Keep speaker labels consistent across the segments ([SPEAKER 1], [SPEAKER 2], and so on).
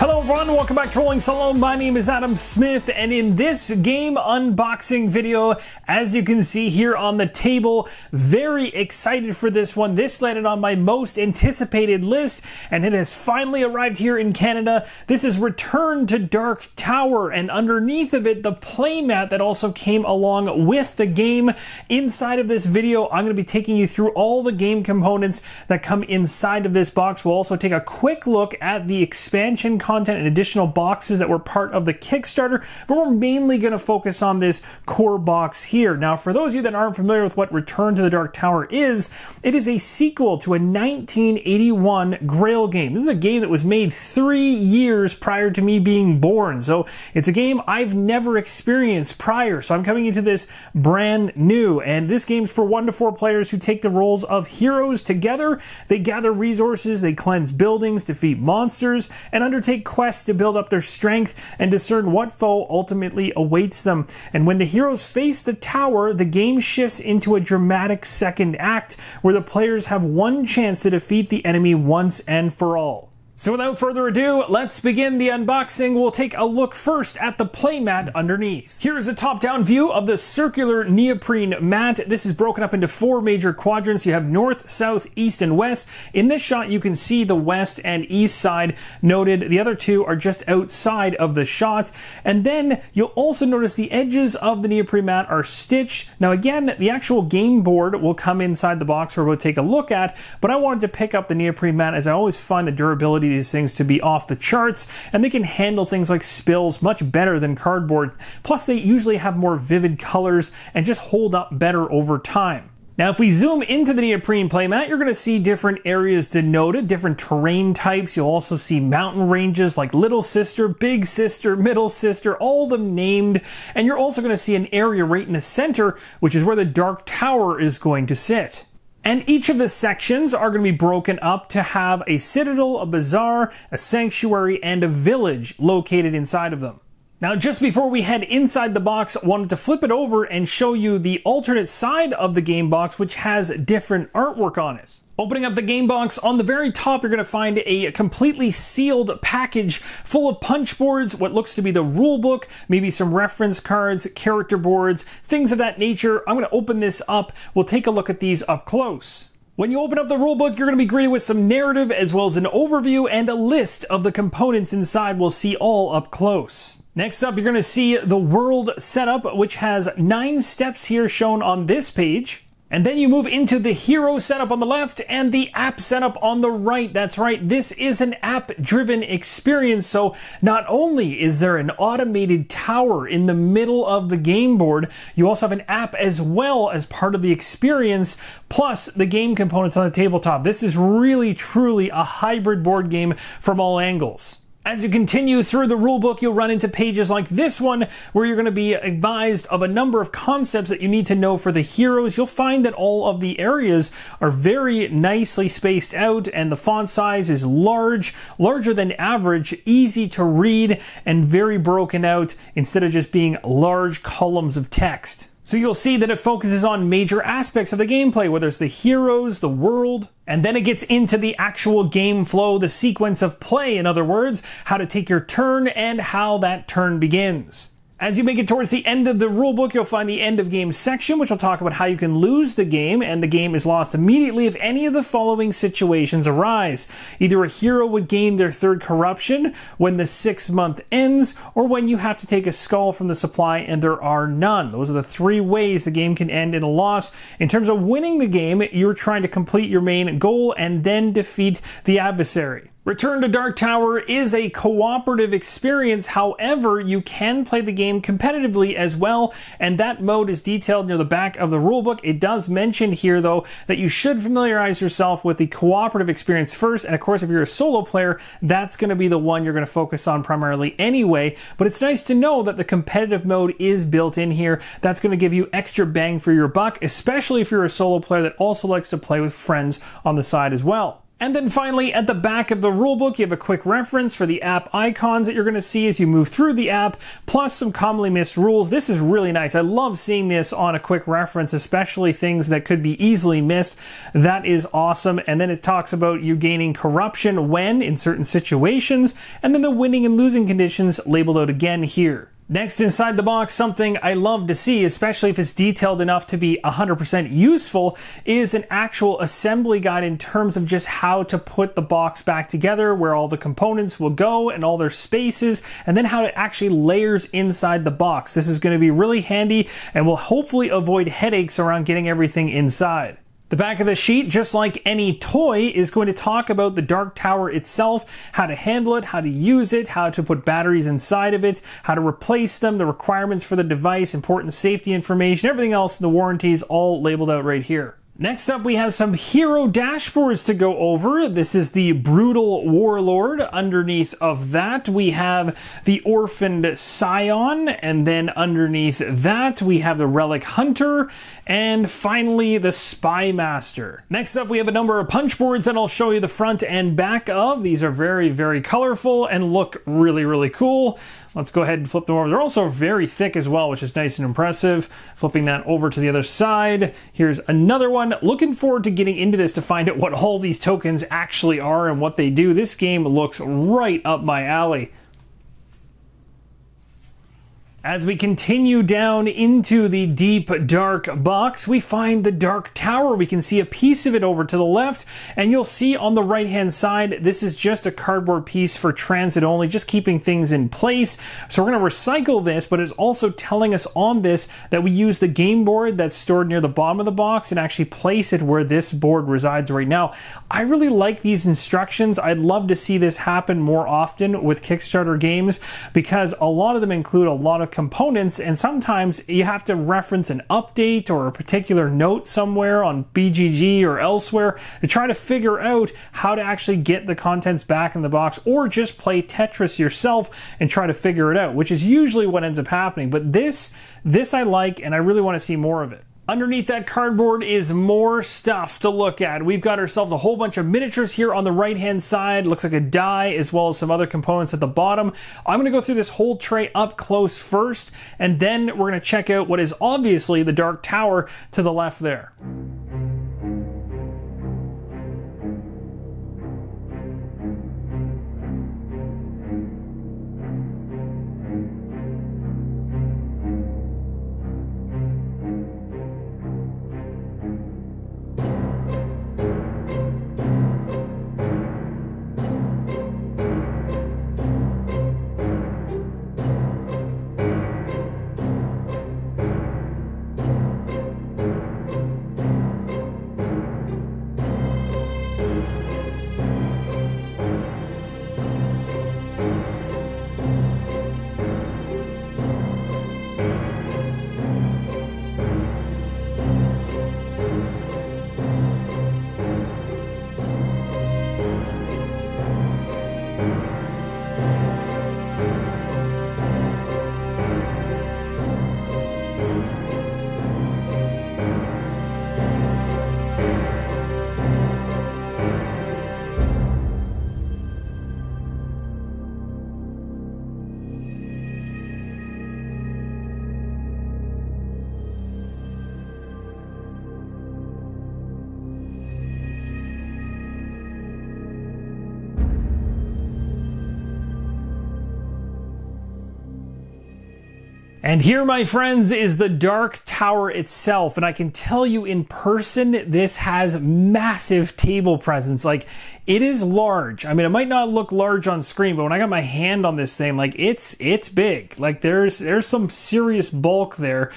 [SPEAKER 1] Hello everyone, welcome back to Rolling Solo. My name is Adam Smith, and in this game unboxing video, as you can see here on the table, very excited for this one. This landed on my most anticipated list, and it has finally arrived here in Canada. This is Return to Dark Tower, and underneath of it, the playmat that also came along with the game. Inside of this video, I'm going to be taking you through all the game components that come inside of this box. We'll also take a quick look at the expansion content and additional boxes that were part of the Kickstarter, but we're mainly going to focus on this core box here. Now, for those of you that aren't familiar with what Return to the Dark Tower is, it is a sequel to a 1981 Grail game. This is a game that was made 3 years prior to me being born, so it's a game I've never experienced prior, so I'm coming into this brand new. And this game's for 1 to 4 players who take the roles of heroes together. They gather resources, they cleanse buildings, defeat monsters, and undertake quests to build up their strength and discern what foe ultimately awaits them. And when the heroes face the tower, the game shifts into a dramatic second act where the players have one chance to defeat the enemy once and for all. So without further ado, let's begin the unboxing. We'll take a look first at the playmat underneath. Here's a top-down view of the circular neoprene mat. This is broken up into 4 major quadrants. You have north, south, east, and west. In this shot, you can see the west and east side noted. The other 2 are just outside of the shot. And then you'll also notice the edges of the neoprene mat are stitched. Now again, the actual game board will come inside the box where we'll take a look at, but I wanted to pick up the neoprene mat as I always find the durability of these things to be off the charts, and they can handle things like spills much better than cardboard. Plus, they usually have more vivid colors and just hold up better over time. Now, if we zoom into the neoprene playmat, you're going to see different areas denoted, different terrain types. You'll also see mountain ranges like Little Sister, Big Sister, Middle Sister, all of them named. And you're also going to see an area right in the center, which is where the Dark Tower is going to sit. And each of the sections are going to be broken up to have a citadel, a bazaar, a sanctuary, and a village located inside of them. Now, just before we head inside the box, I wanted to flip it over and show you the alternate side of the game box, which has different artwork on it. Opening up the game box, on the very top, you're going to find a completely sealed package full of punch boards, what looks to be the rule book, maybe some reference cards, character boards, things of that nature. I'm going to open this up. We'll take a look at these up close. When you open up the rulebook, you're going to be greeted with some narrative as well as an overview and a list of the components inside. We'll see all up close. Next up, you're going to see the world setup, which has 9 steps here shown on this page. And then you move into the hero setup on the left and the app setup on the right. That's right, this is an app-driven experience. So not only is there an automated tower in the middle of the game board, you also have an app as well as part of the experience, plus the game components on the tabletop. This is really, truly a hybrid board game from all angles. As you continue through the rulebook, you'll run into pages like this one, where you're going to be advised of a number of concepts that you need to know for the heroes. You'll find that all of the areas are very nicely spaced out, and the font size is larger than average, easy to read, and very broken out instead of just being large columns of text. So you'll see that it focuses on major aspects of the gameplay, whether it's the heroes, the world, and then it gets into the actual game flow, the sequence of play, in other words, how to take your turn and how that turn begins. As you make it towards the end of the rulebook, you'll find the end of game section, which will talk about how you can lose the game, and the game is lost immediately if any of the following situations arise. Either a hero would gain their 3rd corruption when the 6th month ends, or when you have to take a skull from the supply and there are none. Those are the 3 ways the game can end in a loss. In terms of winning the game, you're trying to complete your main goal and then defeat the adversary. Return to Dark Tower is a cooperative experience. However, you can play the game competitively as well, and that mode is detailed near the back of the rulebook. It does mention here, though, that you should familiarize yourself with the cooperative experience first, and of course, if you're a solo player, that's going to be the one you're going to focus on primarily anyway, but it's nice to know that the competitive mode is built in here. That's going to give you extra bang for your buck, especially if you're a solo player that also likes to play with friends on the side as well. And then finally, at the back of the rulebook, you have a quick reference for the app icons that you're going to see as you move through the app, plus some commonly missed rules. This is really nice. I love seeing this on a quick reference, especially things that could be easily missed. That is awesome. And then it talks about you gaining corruption when in certain situations, and then the winning and losing conditions labeled out again here. Next, inside the box, something I love to see, especially if it's detailed enough to be 100% useful, is an actual assembly guide in terms of just how to put the box back together, where all the components will go and all their spaces, and then how it actually layers inside the box. This is going to be really handy and will hopefully avoid headaches around getting everything inside. The back of the sheet, just like any toy, is going to talk about the Dark Tower itself, how to handle it, how to use it, how to put batteries inside of it, how to replace them, the requirements for the device, important safety information, everything else in the warranties, all labeled out right here. Next up, we have some hero dashboards to go over. This is the Brutal Warlord. Underneath of that, we have the Orphaned Scion, and then underneath that, we have the Relic Hunter, and finally, the Spy Master. Next up, we have a number of punch boards that I'll show you the front and back of. These are very, very colorful and look really, really cool. Let's go ahead and flip them over. They're also very thick as well, which is nice and impressive. Flipping that over to the other side. Here's another one. Looking forward to getting into this to find out what all these tokens actually are and what they do. This game looks right up my alley. As we continue down into the deep dark box, we find the Dark Tower. We can see a piece of it over to the left, and you'll see on the right hand side, this is just a cardboard piece for transit only, just keeping things in place. So we're going to recycle this, but it's also telling us on this that we use the game board that's stored near the bottom of the box and actually place it where this board resides right now. I really like these instructions. I'd love to see this happen more often with Kickstarter games, because a lot of them include a lot of components, and sometimes you have to reference an update or a particular note somewhere on BGG or elsewhere to try to figure out how to actually get the contents back in the box, or just play Tetris yourself and try to figure it out, which is usually what ends up happening. But this I like, and I really want to see more of it. Underneath that cardboard is more stuff to look at. We've got ourselves a whole bunch of miniatures here on the right-hand side. Looks like a die, as well as some other components at the bottom. I'm going to go through this whole tray up close first, and then we're going to check out what is obviously the Dark Tower to the left there. And here, my friends, is the Dark Tower itself. And I can tell you in person, this has massive table presence. Like, it is large. I mean, it might not look large on screen, but when I got my hand on this thing, like, it's big. Like, there's some serious bulk there.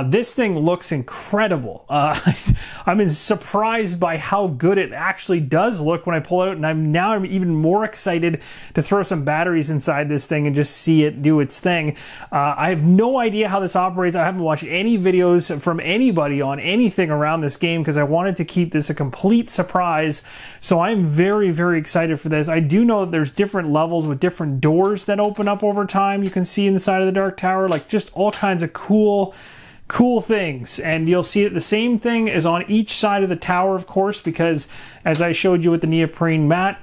[SPEAKER 1] This thing looks incredible. I'm surprised by how good it actually does look when I pull it out, and I'm even more excited to throw some batteries inside this thing and just see it do its thing. I have no idea how this operates. I haven't watched any videos from anybody on anything around this game because I wanted to keep this a complete surprise. So I'm very, very excited for this. I do know that there's different levels with different doors that open up over time. You can see inside of the Dark Tower, like just all kinds of cool cool things. And you'll see that the same thing is on each side of the tower, of course, because as I showed you with the neoprene mat,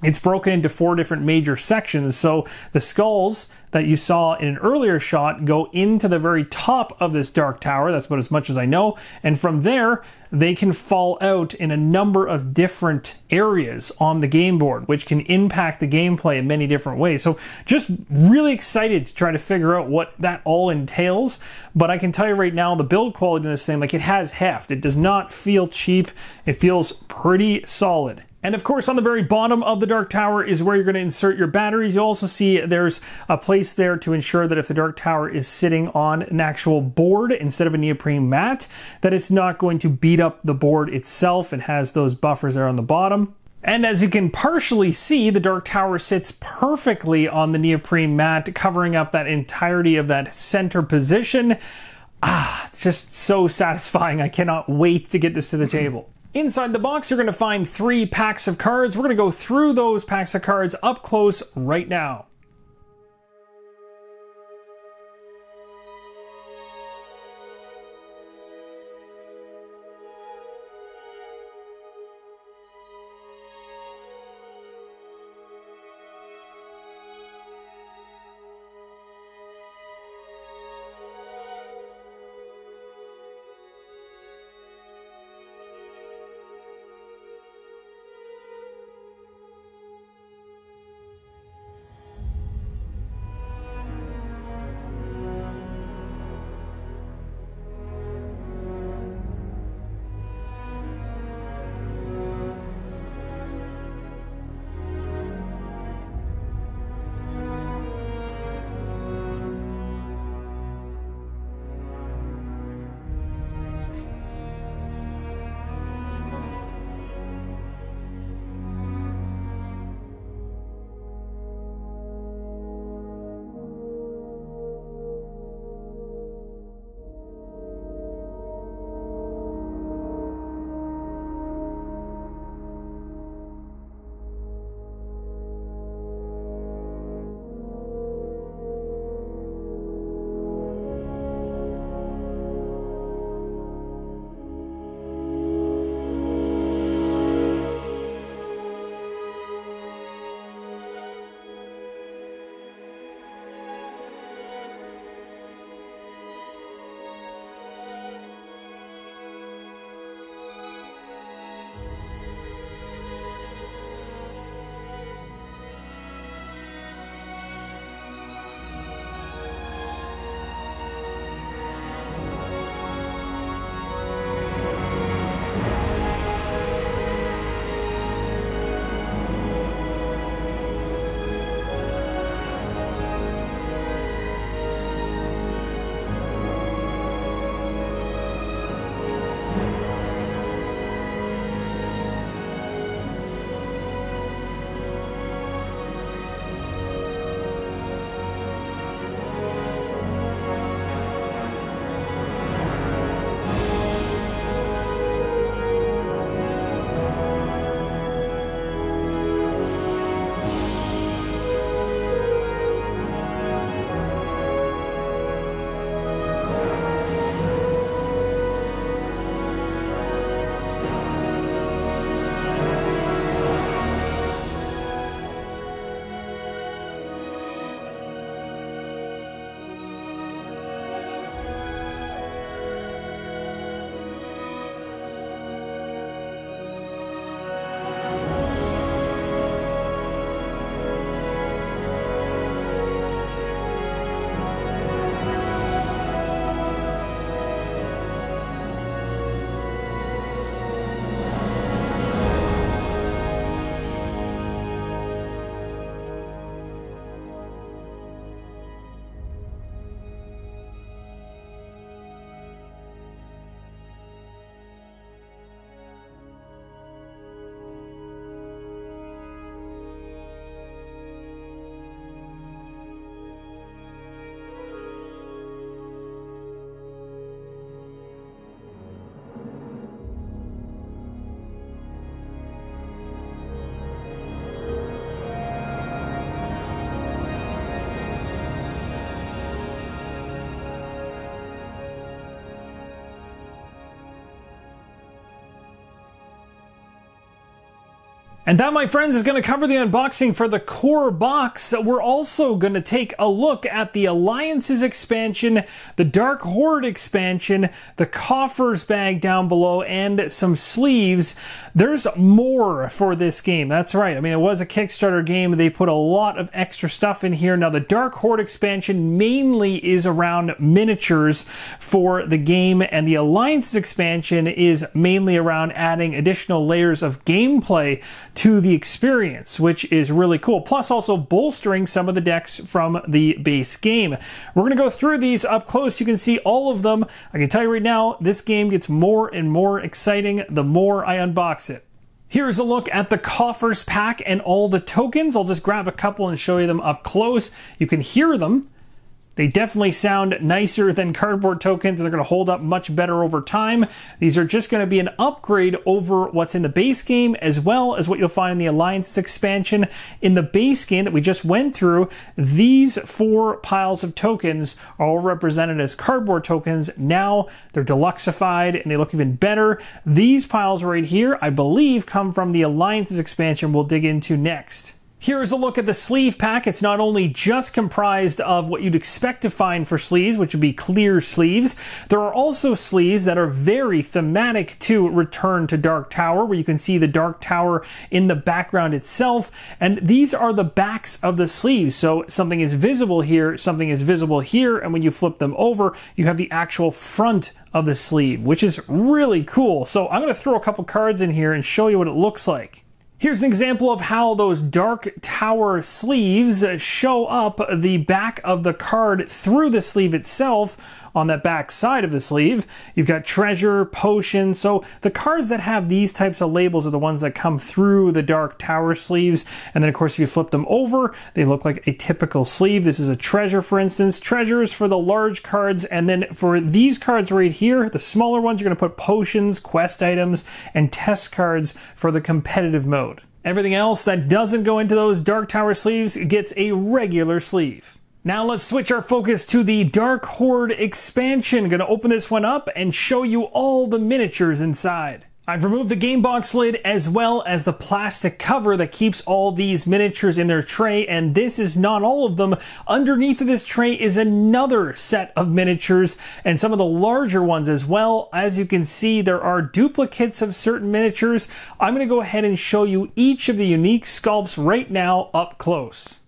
[SPEAKER 1] it's broken into 4 different major sections. So the skulls that you saw in an earlier shot go into the very top of this dark tower. That's about as much as I know. And from there, they can fall out in a number of different areas on the game board, which can impact the gameplay in many different ways. So just really excited to try to figure out what that all entails. But I can tell you right now, the build quality in this thing, like, it has heft. It does not feel cheap. It feels pretty solid. And of course, on the very bottom of the Dark Tower is where you're going to insert your batteries. You'll also see there's a place there to ensure that if the Dark Tower is sitting on an actual board instead of a neoprene mat, that it's not going to beat up the board itself. It has those buffers there on the bottom. And as you can partially see, the Dark Tower sits perfectly on the neoprene mat, covering up that entirety of that center position. It's just so satisfying. I cannot wait to get this to the table. Inside the box, you're going to find 3 packs of cards. We're going to go through those packs of cards up close right now. And that, my friends, is going to cover the unboxing for the core box. We're also going to take a look at the Alliances expansion, the Dark Horde expansion, the Coffers bag down below, and some sleeves. There's more for this game. That's right. I mean, it was a Kickstarter game. They put a lot of extra stuff in here. Now, the Dark Horde expansion mainly is around miniatures for the game, and the Alliances expansion is mainly around adding additional layers of gameplay to the experience, which is really cool. Plus also bolstering some of the decks from the base game. We're going to go through these up close. You can see all of them. I can tell you right now, this game gets more and more exciting the more I unbox it. Here's a look at the Coffers Pack and all the tokens. I'll just grab a couple and show you them up close. You can hear them. They definitely sound nicer than cardboard tokens, and they're going to hold up much better over time. These are just going to be an upgrade over what's in the base game, as well as what you'll find in the Alliance expansion. In the base game that we just went through, these 4 piles of tokens are all represented as cardboard tokens. Now they're deluxeified and they look even better. These piles right here, I believe, come from the Alliances expansion we'll dig into next. Here's a look at the sleeve pack. It's not only just comprised of what you'd expect to find for sleeves, which would be clear sleeves. There are also sleeves that are very thematic to Return to Dark Tower, where you can see the Dark Tower in the background itself. And these are the backs of the sleeves. So something is visible here, something is visible here, and when you flip them over, you have the actual front of the sleeve, which is really cool. So I'm going to throw a couple cards in here and show you what it looks like. Here's an example of how those Dark Tower sleeves show up the back of the card through the sleeve itself. On that back side of the sleeve, you've got treasure, potion. So the cards that have these types of labels are the ones that come through the Dark Tower sleeves. And then, of course, if you flip them over, they look like a typical sleeve. This is a treasure, for instance. Treasures for the large cards. And then for these cards right here, the smaller ones, you're going to put potions, quest items, and test cards for the competitive mode. Everything else that doesn't go into those Dark Tower sleeves gets a regular sleeve. Now let's switch our focus to the Dark Horde expansion. Gonna open this one up and show you all the miniatures inside. I've removed the game box lid as well as the plastic cover that keeps all these miniatures in their tray, and this is not all of them. Underneath of this tray is another set of miniatures and some of the larger ones as well. As you can see, there are duplicates of certain miniatures. I'm gonna go ahead and show you each of the unique sculpts right now up close.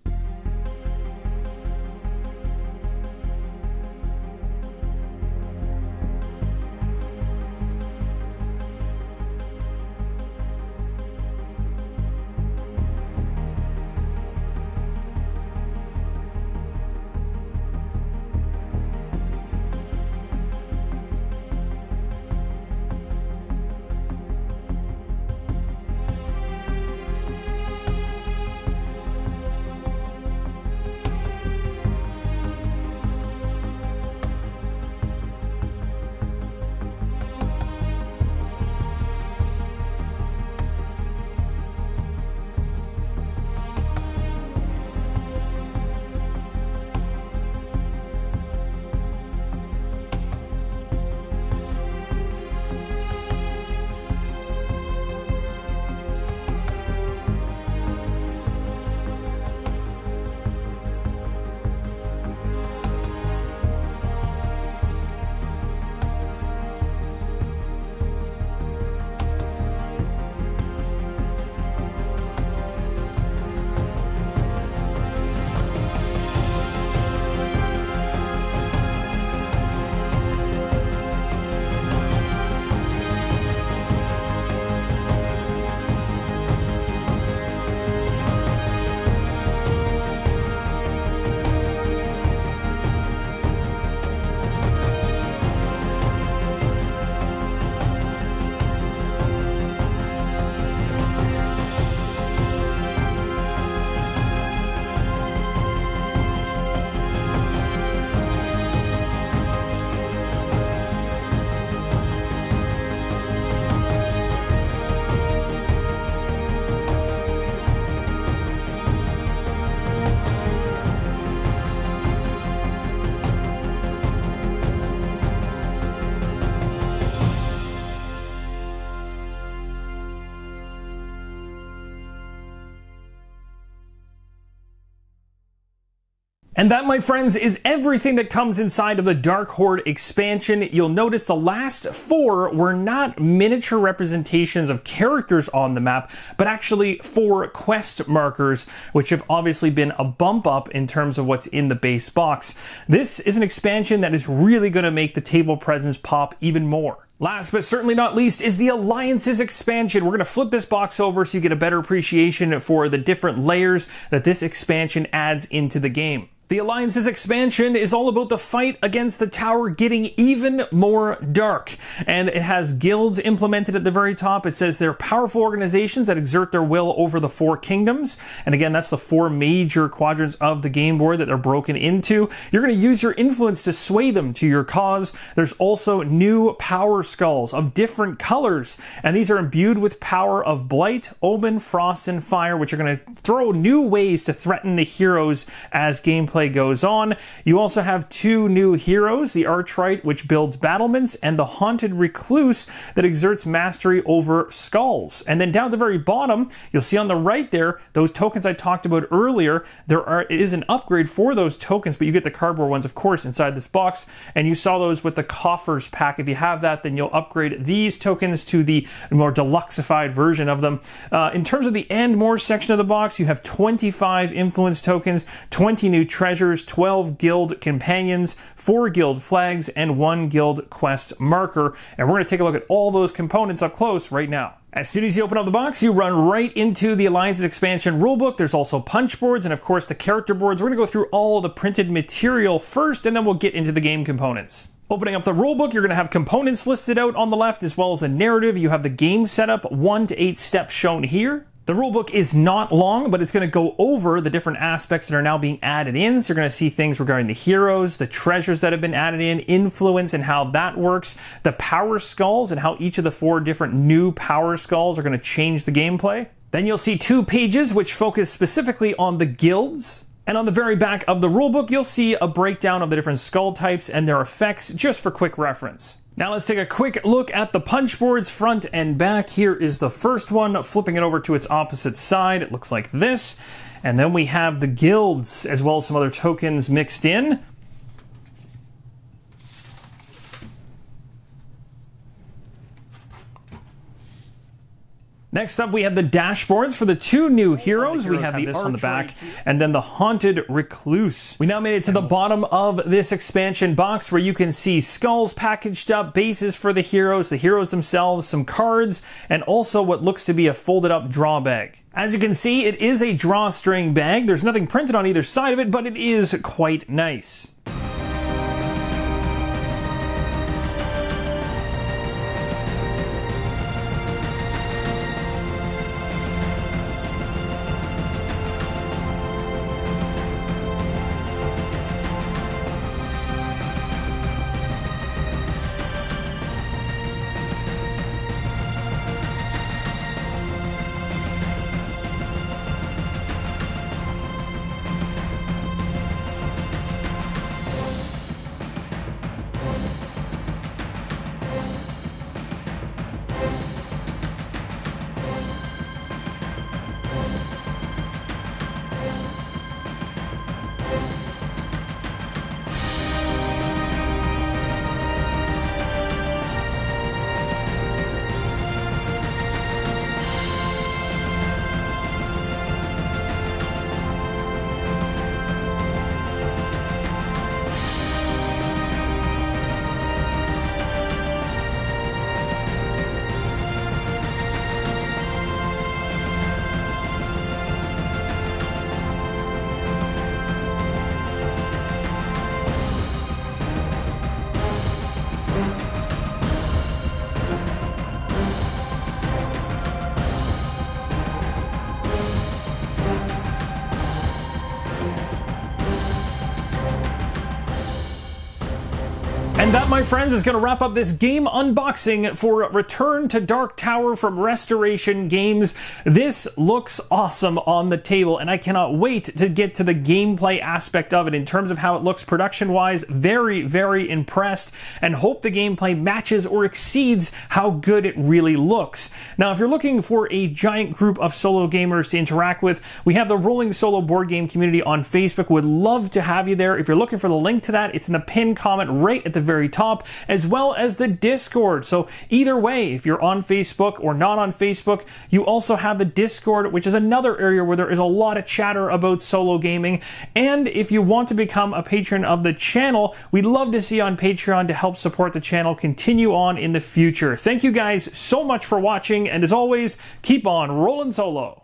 [SPEAKER 1] And that, my friends, is everything that comes inside of the Dark Horde expansion. You'll notice the last 4 were not miniature representations of characters on the map, but actually 4 quest markers, which have obviously been a bump up in terms of what's in the base box. This is an expansion that is really going to make the table presence pop even more. Last but certainly not least is the Alliances expansion. We're going to flip this box over so you get a better appreciation for the different layers that this expansion adds into the game. The Alliances expansion is all about the fight against the tower getting even more dark. And it has guilds implemented at the very top. It says they're powerful organizations that exert their will over the 4 kingdoms. And again, that's the 4 major quadrants of the game board that they're broken into. You're going to use your influence to sway them to your cause. There's also new power skulls of different colors. And these are imbued with power of Blight, Omen, Frost, and Fire, which are going to throw new ways to threaten the heroes as gameplay goes on. You also have 2 new heroes, the Archright, which builds battlements, and the Haunted Recluse that exerts mastery over skulls. And then down at the very bottom, you'll see on the right there, those tokens I talked about earlier, it is an upgrade for those tokens, but you get the cardboard ones, of course, inside this box, and you saw those with the Coffers Pack. If you have that, then you'll upgrade these tokens to the more deluxeified version of them. In terms of the end more section of the box, you have 25 influence tokens, 20 new treasures, 12 guild companions, 4 guild flags, and 1 guild quest marker. And we're going to take a look at all those components up close right now. As soon as you open up the box, you run right into the Alliances expansion rulebook. There's also punch boards and, of course, the character boards. We're going to go through all of the printed material first, and then we'll get into the game components. Opening up the rulebook, you're going to have components listed out on the left, as well as a narrative. You have the game setup, 1 to 8 steps shown here. The rulebook is not long, but it's going to go over the different aspects that are now being added in. So you're going to see things regarding the heroes, the treasures that have been added in, influence and how that works, the power skulls and how each of the 4 different new power skulls are going to change the gameplay. Then you'll see 2 pages which focus specifically on the guilds. And on the very back of the rulebook, you'll see a breakdown of the different skull types and their effects, just for quick reference. Now let's take a quick look at the punch boards front and back. Here is the first one, flipping it over to its opposite side. It looks like this. And then we have the guilds, as well as some other tokens mixed in. Next up, we have the dashboards for the 2 new heroes. We have the this on the back, and then the Haunted Recluse. We now made it to the bottom of this expansion box, where you can see skulls packaged up, bases for the heroes themselves, some cards, and also what looks to be a folded up draw bag. As you can see, it is a drawstring bag. There's nothing printed on either side of it, but it is quite nice. And that, my friends, is going to wrap up this game unboxing for Return to Dark Tower from Restoration Games. This looks awesome on the table, and I cannot wait to get to the gameplay aspect of it. In terms of how it looks production-wise, very, very impressed, and hope the gameplay matches or exceeds how good it really looks. Now, if you're looking for a giant group of solo gamers to interact with, we have the Rolling Solo board game community on Facebook. Would love to have you there. If you're looking for the link to that, it's in the pinned comment right at the very top, as well as the Discord. So either way, if you're on Facebook or not on Facebook, you also have the Discord, which is another area where there is a lot of chatter about solo gaming. And if you want to become a patron of the channel, we'd love to see you on Patreon to help support the channel continue on in the future. Thank you guys so much for watching, and as always, keep on rolling solo.